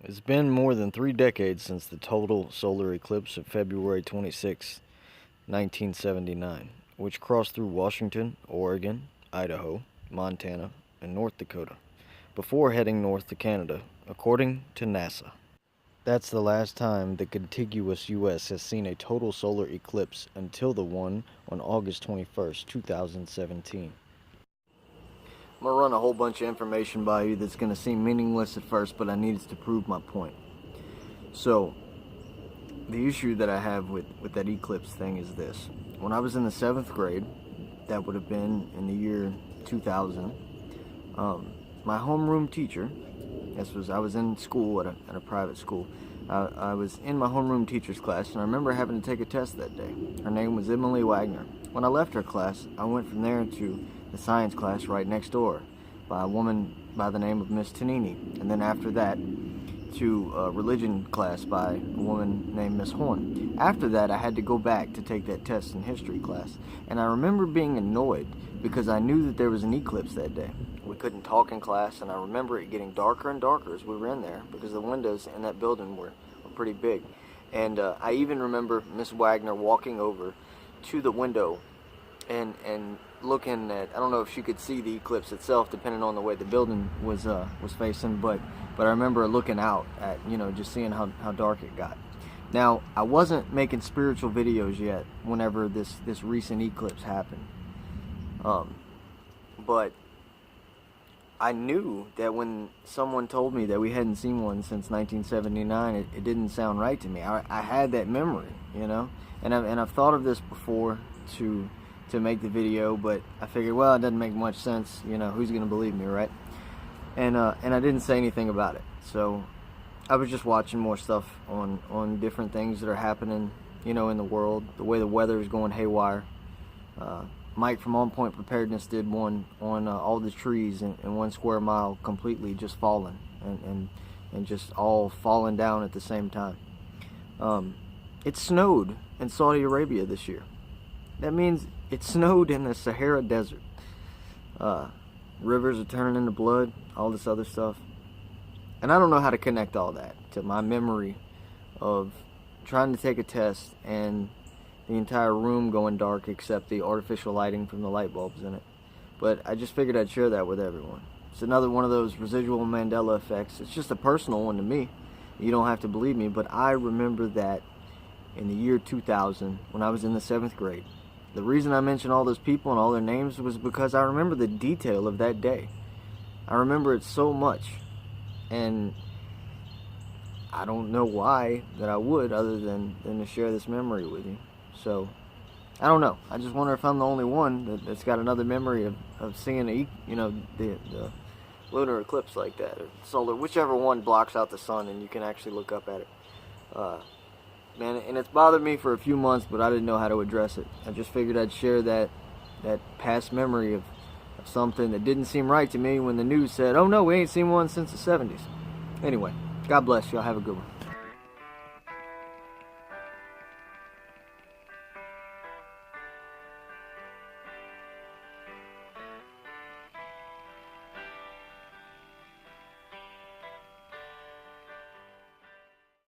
It's been more than 3 decades since the total solar eclipse of February 26, 1979, which crossed through Washington, Oregon, Idaho, Montana, and North Dakota, before heading north to Canada, according to NASA. That's the last time the contiguous U.S. has seen a total solar eclipse until the one on August 21st, 2017. I'm going to run a whole bunch of information by you that's going to seem meaningless at first, but I need it to prove my point. So, the issue that I have with that eclipse thing is this. When I was in the 7th grade, that would have been in the year 2000, my homeroom teacher, I was in school at a private school, I was in my homeroom teacher's class, and I remember having to take a test that day. Her name was Emily Wagner. When I left her class, I went from there to the science class right next door by a woman by the name of Miss Tanini, and then after that to a religion class by a woman named Miss Horn. After that, I had to go back to take that test in history class, and I remember being annoyed because I knew that there was an eclipse that day. We couldn't talk in class, and I remember it getting darker and darker as we were in there because the windows in that building were pretty big. And I even remember Miss Wagner walking over to the window and looking at, I don't know if she could see the eclipse itself depending on the way the building was facing, but I remember looking out at, just seeing how dark it got. Now, I wasn't making spiritual videos yet whenever this recent eclipse happened, but I knew that when someone told me that we hadn't seen one since 1979, it didn't sound right to me. I had that memory, and I've thought of this before to make the video, but I figured, well, it doesn't make much sense, who's gonna believe me, right? And I didn't say anything about it. So I was just watching more stuff on different things that are happening, in the world, the way the weather is going haywire. Mike from Point Preparedness did one on all the trees in 1 square mile completely just falling and just all falling down at the same time. It snowed in Saudi Arabia this year. That means it snowed in the Sahara Desert. Rivers are turning into blood, all this other stuff. And I don't know how to connect all that to my memory of trying to take a test and the entire room going dark except the artificial lighting from the light bulbs in it. But I just figured I'd share that with everyone. It's another one of those residual Mandela effects. It's just a personal one to me. You don't have to believe me, but I remember that in the year 2000 when I was in the 7th grade. The reason I mention all those people and all their names was because I remember the detail of that day. I remember it so much, and I don't know why that I would, other than to share this memory with you. So, I don't know. I just wonder if I'm the only one that's got another memory of seeing the lunar eclipse like that, or solar, whichever one blocks out the sun and you can actually look up at it. Man, and it's bothered me for a few months, but I didn't know how to address it. I just figured I'd share that past memory of something that didn't seem right to me when the news said, oh no, we ain't seen one since the 70s. Anyway, God bless y'all. Have a good one.